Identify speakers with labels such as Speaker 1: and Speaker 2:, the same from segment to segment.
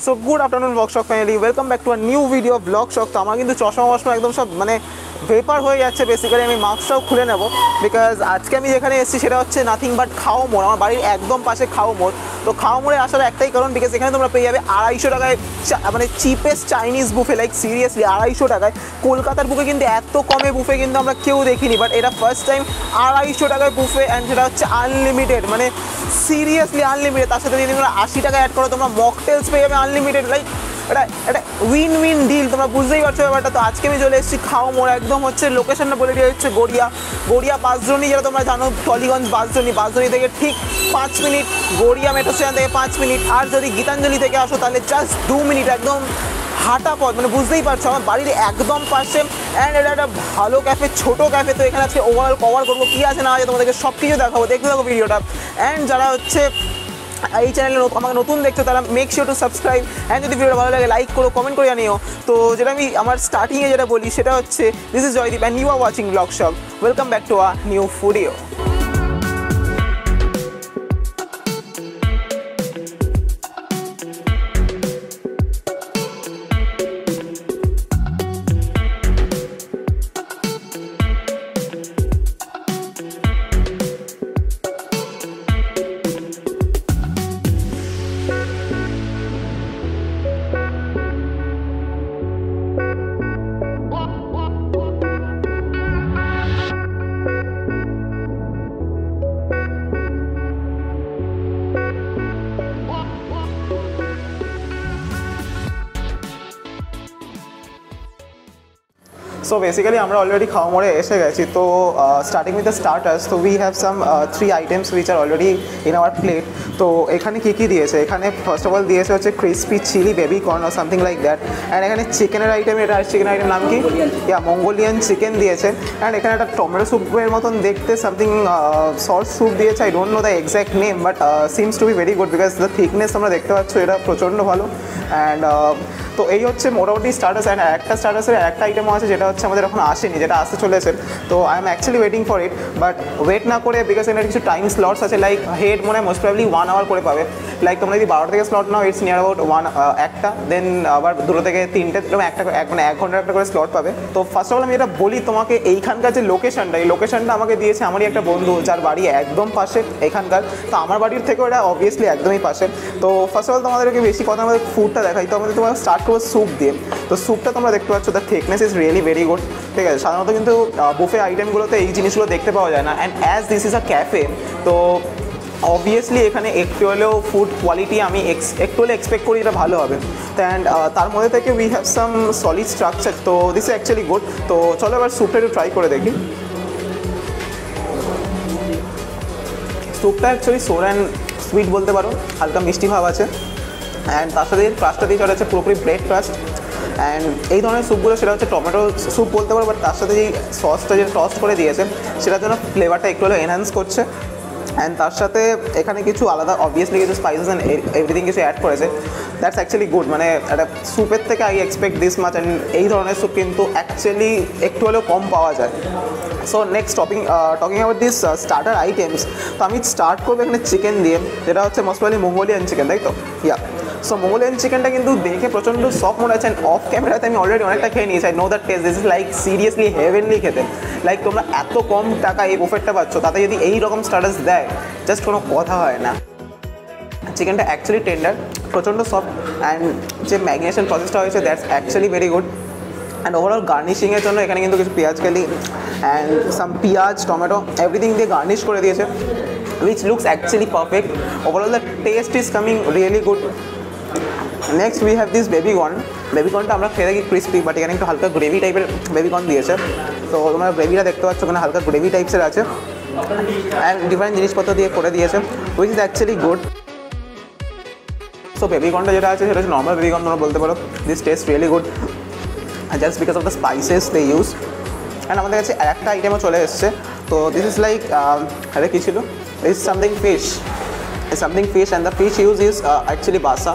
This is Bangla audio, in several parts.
Speaker 1: So good afternoon blog shock family, welcome back to a new video blog shock. তো আমার কিন্তু চশমা একদম সব মানে ভেপার হয়ে যাচ্ছে। বেসিক্যালি আমি মাস্কটাও খুলে নেব, বিকজ আজকে আমি যেখানে এসেছি সেটা হচ্ছে নাথিং বাট খাও মোড়। আমার বাড়ির একদম পাশে খাও মোড়। তো খাও মোড়ে আসার একটাই কারণ, বিকজ এখানে তোমরা পেয়ে যাবে 250 টাকায় মানে cheapest Chinese buffet. Like seriously 250 টাকায়। কলকাতার বুফে কিন্তু এত কমে বুফে কিন্তু আমরা কেউ দেখিনি, বাট এটা ফার্স্ট টাইম 250 টাকায় বুফে, অ্যান্ড সেটা হচ্ছে আনলিমিটেড, মানে সিরিয়াসলি আনলিমিটেড। তার সাথে যদি তোমরা 80 টাকা অ্যাড করো তোমরা মকটেলস পেয়ে যাবে আনলিমিটেড। লাইক এটা উইন উইন ডিল, তোমরা বুঝতেই পারছো ব্যাপারটা। তো আজকে আমি চলে এসেছি খাও মোড়। একদম হচ্ছে লোকেশনটা বলে দিয়ে হচ্ছে গড়িয়া বাসজনি, যেটা তোমরা জানো টলিগঞ্জ বাসজনি থেকে ঠিক 5 মিনিট, গড়িয়া মেট্রো স্টেশন থেকে 5 মিনিট। আর যদি গীতাঞ্জলি থেকে আসো তাহলে জাস্ট 2 মিনিট, একদম হাঁটা পথ। মানে বুঝতেই পারছো আমার বাড়ির একদম পাশে। অ্যান্ড এটা একটা ভালো ক্যাফে, ছোটো ক্যাফে। তো এখানে আজকে ওভারঅল কভার করবো, কী আছে না আছে তোমাদেরকে সব কিছু দেখাবো, দেখতে থাকো ভিডিওটা। অ্যান্ড যারা হচ্ছে এই চ্যানেলে আমাকে নতুন দেখছো তারা make sure to subscribe, and যদি ভিডিওটা ভালো লাগে লাইক করো, কমেন্ট করে জানিও। তো যেটা আমি আমার স্টার্টিংয়ে যেটা বলি সেটা হচ্ছে this is Joydeep and you are watching blog shock. Welcome back to a new video. So basically আমরা অলরেডি খাওয়া মোড়ে এসে গেছি। তো স্টার্টিং উইথ দ্য স্টার্টার্স, তো we have some 3 items which are already in our plate. তো এখানে কী দিয়েছে, এখানে ফার্স্ট অফ অল দিয়েছে হচ্ছে crispy chilli baby corn or something like that. And এখানে চিকেনের আইটেম, এটা চিকেনের আইটেম নাম কি, মঙ্গোলিয়ান চিকেন দিয়েছে। অ্যান্ড এখানে একটা টমেটো স্যুপের মতন দেখতে সামথিং সস স্যুপ দিয়েছে। I don't know the exact name, but seems to be very good because the thickness তোমরা দেখতে পাচ্ছ, এটা প্রচণ্ড ভালো। অ্যান্ড তো এই হচ্ছে মোটামুটি স্টার্টার্স। অ্যান্ড একটা স্টার্টার্সের একটা আইটেমও আছে যেটা হচ্ছে আমাদের এখন আসেনি, যেটা আসতে চলেছে। তো I am actually waiting for it, but wait না করে, বিকজ এখানে কিছু টাইম স্লটস আছে। লাইক হেড মনে হয় মোস্ট প্রবলি 1 আওয়ার করে পাবে। লাইক তোমরা যদি 12 থেকে স্লট নাও, ইটস নিয়ার অ্যাবাউট 1টা, দেন আবার 2 থেকে 3টে, এরকম মানে 1 ঘন্টার একটা করে স্লট পাবে। তো ফার্স্ট অফ অল আমি এটা বলি তোমাকে, এইখানকার যে লোকেশনটা, এই লোকেশনটা আমাকে দিয়েছে আমারই একটা বন্ধু, যার বাড়ি একদম পাশে এখানকার। তো আমার বাড়ির থেকেও এটা অবভিয়াসলি একদমই পাশে। তো ফার্স্ট অফ অল তোমাদেরকে বেশি কথা, আমাদের ফুডটা দেখাই। তো আমাদের তোমার স্টার্ট করবো স্যুপ দিয়ে। তো স্যুপটা তোমরা দেখতে পাচ্ছ, the thickness is really very good. ঠিক আছে, সাধারণত কিন্তু বুফে আইটেমগুলোতে এই জিনিসগুলো দেখতে পাওয়া যায় না। And as this is a cafe, তো অবভিয়াসলি এখানে একটু হলেও ফুড কোয়ালিটি আমি একটু হলে এক্সপেক্ট করি এটা ভালো হবে। অ্যান্ড তার মধ্যে থেকে we have some solid structure. তো দিস ইজ অ্যাকচুয়ালি গুড। তো চলো এবার স্যুপটা একটু ট্রাই করে দেখি। স্যুপটা অ্যাকচুয়ালি সোর অ্যান্ড সুইট বলতে পারো, হালকা মিষ্টি ভাব আছে। অ্যান্ড তার সাথে ক্রাস্টটা দিয়ে চলে হচ্ছে পুরোপুরি ব্রেড ক্রাস্ট। অ্যান্ড এই ধরনের স্যুপগুলো সেটা হচ্ছে টমেটো স্যুপ বলতে পারো, বাট তার সাথে যেই সসটা যে টস্ট করে দিয়েছে সেটার জন্য ফ্লেভারটা একটু হলেও এনহ্যান্স করছে। অ্যান্ড তার সাথে এখানে কিছু আলাদা অবভিয়াসলি কিছু স্পাইসেস অ্যান্ড এভরিথিং কিছু অ্যাড করেছে। That's actually good. মানে একটা স্যুপের থেকে I expect this much. And এই ধরনের স্যুপ কিন্তু অ্যাকচুয়ালি একটু হলেও কম পাওয়া যায়। So next talking about this starter items. তো আমি স্টার্ট করবো এখানে চিকেন দিয়ে, যেটা হচ্ছে মোস্ট প্রবলি মঙ্গোলিয়ান চিকেন, তাই তো? সো মঙ্গোলিয়ান চিকেনটা কিন্তু দেখে প্রচণ্ড সফট মনে হচ্ছে। অ্যান্ড অফ ক্যামেরাতে আমি অলরেডি অনেকটা খেয়ে নিয়েছি। I know that test, this is like seriously heavenly খেতে। লাইক তোমরা এত কম টাকা এই বুফেটটা পাচ্ছ, তাতে যদি এই রকম স্টার্টার্স দেয়, জাস্ট কোনো কথা হয় না। চিকেনটা অ্যাকচুয়ালি টেন্ডার, প্রচণ্ড সফট। অ্যান্ড যে ম্যারিনেশন প্রসেসটা হয়েছে that's actually very good. And overall গার্নিশিংয়ের জন্য এখানে কিন্তু কিছু পেঁয়াজ কালি অ্যান্ড সাম পেঁয়াজ টমেটো এভরিথিং দিয়ে গার্নিশ করে দিয়েছে, which looks actually perfect. Overall the taste is coming really good. Next we have this baby corn. Baby কর্নটা আমরা খেয়ে দেখি ক্রিস্পি, বাট এখানে একটু হালকা গ্রেভি টাইপের বেবি কর্ন দিয়েছে। তো তোমরা গ্রেভিটা দেখতে পাচ্ছ, ওখানে হালকা গ্রেভি টাইপসের আছে। অ্যান্ড ডিফারেন্ট জিনিসপত্র দিয়ে করে দিয়েছে, which is actually good. So baby কর্নটা যেটা আছে সেটা হচ্ছে নর্মাল বেবি কর্ন তোমরা বলতে পারো। This taste really good just because of the spices they use. And আমাদের কাছে একটা আইটেমও চলে এসছে। তো দিস ইজ লাইক আরে কী ছিল, this is something fish, and the fish use is actually বাসা।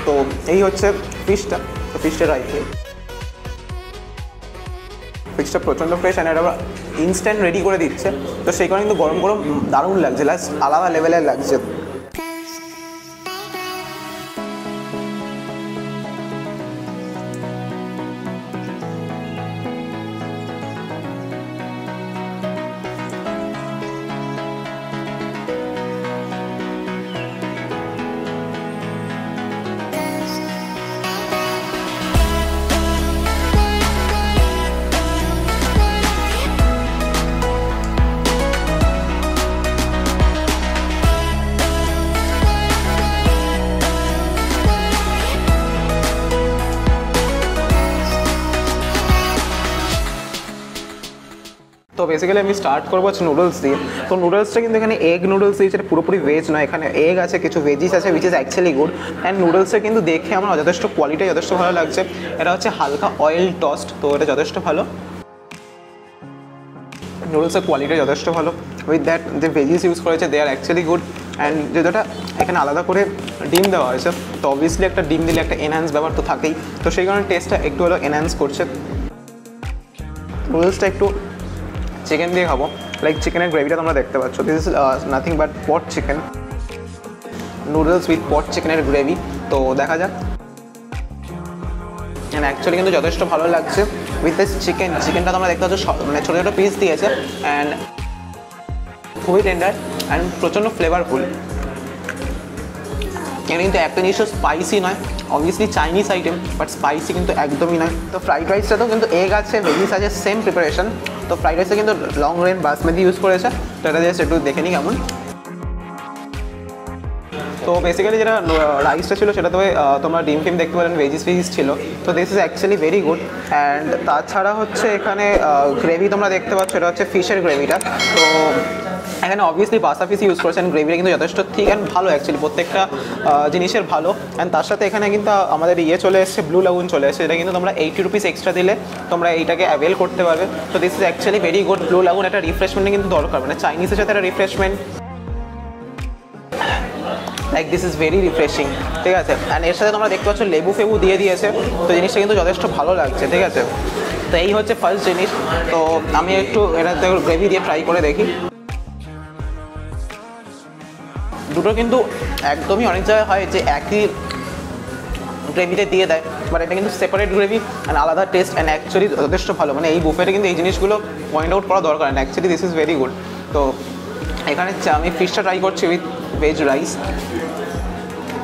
Speaker 1: তো এই হচ্ছে ফিশটা। তো ফিশটা রাখি, ফিশটা প্রচণ্ড ফ্রেশ। অ্যান্ড এটা ইনস্ট্যান্ট রেডি করে দিচ্ছে। তো সেই কারণে কিন্তু গরম গরম দারুণ লাগছে, লাস্ট আলাদা লেভেলের লাগছে। বেসিক্যালি আমি স্টার্ট করবো হচ্ছে নুডলস দিয়ে। তো নুডলসটা কিন্তু এখানে এগ নুডলস দিয়েছে, এটা পুরোপুরি ভেজ নয়, এখানে এগ আছে, কিছু ভেজিস আছে, which is actually good. And নুডলসটা কিন্তু দেখে আমার যথেষ্ট কোয়ালিটি যথেষ্ট ভালো লাগছে। এটা হচ্ছে হালকা অয়েল টস্ট, তো এটা যথেষ্ট ভালো, নুডলসের কোয়ালিটি যথেষ্ট ভালো। উইথ দ্যাট যে ভেজিস ইউজ করেছে দে আর অ্যাকচুয়ালি গুড। অ্যান্ড যেটা এখানে আলাদা করে ডিম দেওয়া হয়েছে, তো অবভিয়াসলি একটা ডিম দিলে একটা এনহ্যান্স ব্যাপার তো থাকেই, তো সেই কারণে টেস্টটা একটু হলো এনহ্যান্স করছে। নুডলসটা একটু চিকেন দিয়ে খাবো, লাইক চিকেনের গ্রেভিটা তোমরা দেখতে পাচ্ছ, this is nothing but pot chicken, noodles with pot চিকেনের গ্রেভি। তো দেখা যাক। অ্যান্ড অ্যাকচুয়ালি কিন্তু যথেষ্ট ভালো লাগছে উইথ দিস চিকেনটা তোমরা দেখতে পাচ্ছ মানে ছোটো ছোটো পিস দিয়েছে, অ্যান্ড খুবই টেন্ডার অ্যান্ড প্রচণ্ড ফ্লেভারফুল। এখানে কিন্তু একটা জিনিস স্পাইসি নয়, obviously Chinese item, but spicy কিন্তু একদমই নয়। তো ফ্রাইড রাইসটাতেও কিন্তু এগ আছে, ভেজিস আছে, সেম প্রিপারেশন। তো ফ্রাইড রাইসটা কিন্তু লং রেঞ্জ বাসমতি ইউজ করেছে, তো এটা জাস্ট একটু দেখে নিই কেমন। তো বেসিক্যালি যেটা রাইসটা ছিল সেটাতে তোমরা ডিম ফিম দেখতে পারেন, ভেজিস ছিল, তো this is actually very good. And তাছাড়া হচ্ছে এখানে গ্রেভি তোমরা দেখতে পাচ্ছ, এটা হচ্ছে ফিশের গ্রেভিটা। তো এখানে অবভিয়াসলি বাসা ফিস ইউজ করেছেন, গ্রেভিটা কিন্তু যথেষ্ট ঠিক অ্যান্ড ভালো, অ্যাকচুয়ালি প্রত্যেকটা জিনিসের ভালো। অ্যান্ড তার সাথে এখানে কিন্তু আমাদের চলে এসেছে, ব্লু লাগুন চলে এসেছে, এটা কিন্তু তোমরা 80 রুপিস এক্সট্রা দিলে তোমরা এইটাকে অ্যাভেল করতে পারবে। তো this is actually very good. Blue lagoon একটা রিফ্রেশমেন্টে কিন্তু দরকার, মানে চাইনিজের সাথে একটা refreshment, like this is very refreshing, ঠিক আছে। অ্যান্ড এর সাথে তোমরা দেখতে পাচ্ছ লেবু ফেবু দিয়ে দিয়েছে, তো জিনিসটা কিন্তু যথেষ্ট ভালো লাগছে, ঠিক আছে। তো এই হচ্ছে ফার্স্ট জিনিস। তো আমি একটু এটাতে গ্রেভি দিয়ে ট্রাই করে দেখি। দুটো কিন্তু একদমই অনেক জায়গায় হয় যে একই গ্রেভিতে দিয়ে দেয়, বাট এটা কিন্তু সেপারেট গ্রেভি অ্যান্ড আলাদা টেস্ট, অ্যান্ড অ্যাকচুয়ালি যথেষ্ট ভালো। মানে এই বুফেতে কিন্তু এই জিনিসগুলো পয়েন্ট আউট করা দরকার, and actually this is very good. তো এখানে আমি ফিশটা ট্রাই করছি উইথ ভেজ রাইস।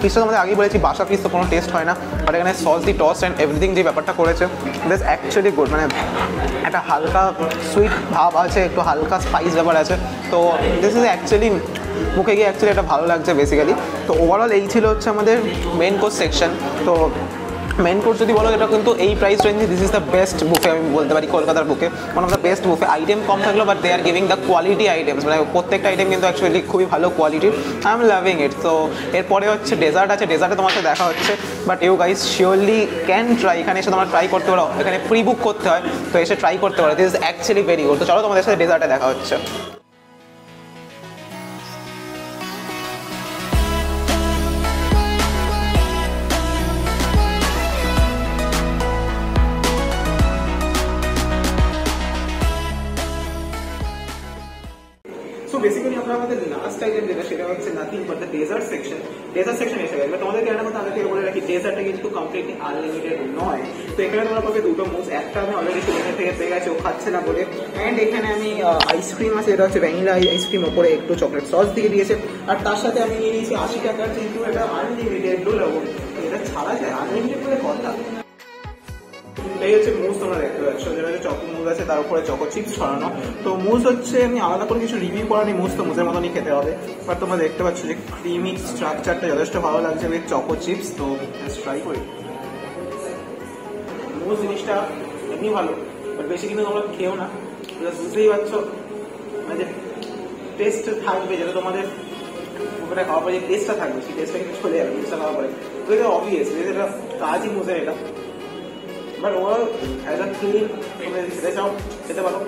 Speaker 1: ফিশটা তোমাদের আগেই বলেছি বাসা ফিশ তো কোনো টেস্ট হয় না, বাট এখানে sauce the toss and everything যে ব্যাপারটা করেছে দিস অ্যাকচুয়ালি গুড। মানে একটা হালকা সুইট ভাব আছে, একটু হালকা স্পাইস ব্যাপার আছে, তো দিস ইজ অ্যাকচুয়ালি মুখে গিয়ে অ্যাকচুয়ালি এটা ভালো লাগছে বেসিক্যালি। তো ওভারঅল এই ছিল হচ্ছে আমাদের মেন কোর্স সেকশন। তো মেন কোর্স যদি বলো, এটা কিন্তু এই প্রাইস রেঞ্জে this is the best buffet আমি বলতে পারি, কলকাতার বুকে one of the best buffet. Item কম থাকলো, but they are giving the quality items, মানে প্রত্যেকটা আইটেম কিন্তু অ্যাকচুয়ালি খুবই ভালো কোয়ালিটির। I am loving it. তো এরপরে হচ্ছে ডেজার্ট আছে, ডেজার্টে তোমার সাথে দেখা হচ্ছে, but you guys surely can try, এখানে এসে তোমরা ট্রাই করতে পারো, এখানে প্রি বুক করতে হয়, তো এসে ট্রাই করতে পারো, this is actually very good. তো চলো তোমাদের সাথে ডেজার্টে দেখা হচ্ছে। বেসিক্যালি আমরা আমাদের লাস্ট আইটেম যেটা সেটা হচ্ছে nothing but the dessert section. Dessert section এসে গেছে, তোমাদেরকে একটা কথা আগে থেকে বলে রাখি, ডেজার্টটা কিন্তু কমপ্লিটলি আনলিমিটেড নয়। তো এখানে তোমরা পাবে দুটো মুস, একটা আমি অলরেডি সুবিধা থেকে পেয়ে গেছে, ও খাচ্ছে না বলে। অ্যান্ড এখানে আমি আইসক্রিম আছে, এটা হচ্ছে ভ্যানিলা আইসক্রিম, ওপরে একটু চকলেট সস দিয়ে দিয়েছে। আর তার সাথে আমি নিয়ে নিয়েছি 80 টাকার কিন্তু এটা আনলিমিটেড ব্লু লাগুন, এটা ছাড়া যায় আনলিমিটেড বলে কথা। এই হচ্ছে মুজ তোমরা দেখতে পাচ্ছ, যেটা হচ্ছে চকো মুজ আছে, তার উপরে চকো চিপস ছড়ানো। তো মুজ হচ্ছে আমি আলাদা করে কিছু রিভিউ করা নেই, মুজ তো মুজের মতনই খেতে হবে, বাট তোমরা দেখতে পাচ্ছ যে ক্রিমি স্ট্রাকচারটা যথেষ্ট ভালো লাগছে উইথ চকো চিপস। তো ট্রাই করি। মুজ জিনিসটা এমনি ভালো, বাট বেশি কিন্তু তোমরা খেও না, বুঝতেই পারছো মানে টেস্ট থাকবে, যেটা তোমাদের ওটা খাওয়ার পরে যে টেস্টটা থাকবে সেই টেস্টটা কিন্তু চলে যাবে মুজটা খাওয়ার পরে। তো এটা অবভিয়াস, এটা কাজই মুজের এটা, but overall as a clean তোমরা যদি খেতে চাও খেতে পারো,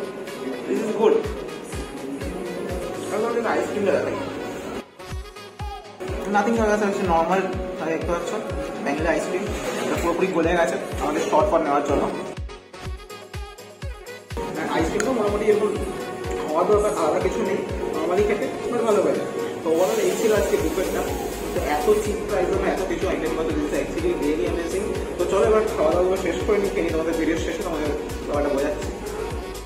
Speaker 1: দিস ইজ গুড। আইসক্রিম দেওয়া নাথিং কাছে হচ্ছে নর্মাল, দেখতে পাচ্ছ ভ্যানিলা আইসক্রিম, এটা পুরোপুরি গলে গেছে আমাদের শর্ট ফর নেওয়ার জন্য। আইসক্রিমটা মোটামুটি এরকম খাওয়া দরকার, আলাদা কিছু নেই, নর্মালি খেতে বাট ভালো লাগে। তো ওভারঅল এই ছিল আজকে বুফেটটা। তো এত চিপ প্রাইস এবং এত কিছু আইটেম কত দিচ্ছে, অ্যাকচুয়ালি রিয়েলি অ্যামেজিং। তো চলো এবার খাওয়া দাওয়া শেষ করে নিই, খেয়ে তোমাদের ভিডিও শেষে তোমাদের খাওয়াটা বোঝাচ্ছি।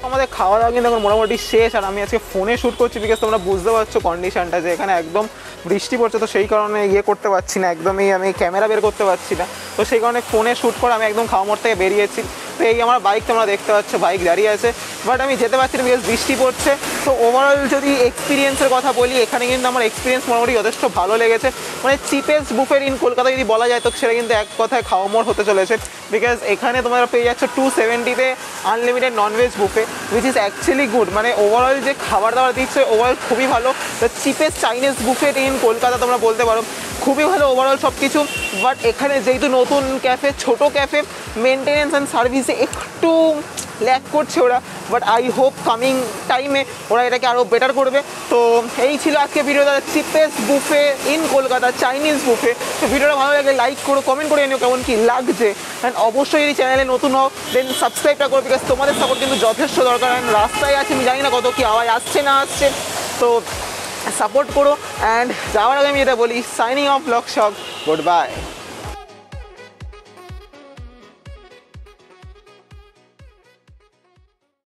Speaker 1: আমাদের খাওয়া দাওয়া কিন্তু এখন মোটামুটি শেষ, আর আমি আজকে ফোনে শ্যুট করছি, বিকজ তোমরা বুঝতে পারছো কন্ডিশনটা যে এখানে একদম বৃষ্টি পড়ছে, তো সেই কারণে করতে পারছি না, একদমই আমি ক্যামেরা বের করতে পারছি না, তো সেই কারণে ফোনে শ্যুট করে আমি একদম খাওয়া মোড় থেকে বেরিয়েছি। তো এই আমার বাইক তোমরা দেখতে পাচ্ছ, বাইক দাঁড়িয়ে আছে, বাট আমি যেতে পারছি না বিকজ বৃষ্টি পড়ছে। তো ওভারঅল যদি এক্সপিরিয়েন্সের কথা বলি, এখানে কিন্তু আমার এক্সপিরিয়েন্স মোটামুটি যথেষ্ট ভালো লেগেছে। মানে চিপেস্ট বুফেট ইন কলকাতা যদি বলা যায় তো সেটা কিন্তু এক কথায় খাওয়া মোড় হতে চলেছে, বিকজ এখানে তোমরা পেয়ে যাচ্ছ 270-তে unlimited nonveg buffet, which is actually good. মানে ওভারঅল যে খাবার দাবার দিচ্ছে ওভারঅল খুবই ভালো। The cheapest Chinese buffet in Kolkata তোমরা বলতে পারো, খুবই ভালো ওভারঅল সব কিছু। বাট এখানে যেহেতু নতুন ক্যাফে, ছোটো ক্যাফে, মেনটেনেন্স অ্যান্ড সার্ভিসে একটু ল্যাক করছে ওরা, বাট আই হোপ কামিং টাইমে ওরা এটাকে আরও বেটার করবে। তো এই ছিল আজকে ভিডিওটা, cheapest buffet in Kolkata, Chinese buffet. তো ভিডিওটা ভালো লাগলে লাইক করো, কমেন্ট করে নিও কেমন কী লাগছে, অ্যান্ড অবশ্যই যদি চ্যানেলে নতুন হও দেন সাবস্ক্রাইবটা করো, বিকজ তোমাদের সাপোর্ট কিন্তু যথেষ্ট দরকার। অ্যান্ড রাস্তায় আছে, আমি জানি না কত কী আওয়াজ আসছে না আসছে, তো সাপোর্ট করো। অ্যান্ড যাওয়ার আগে আমি এটা বলি, signing off blog shop, good bye.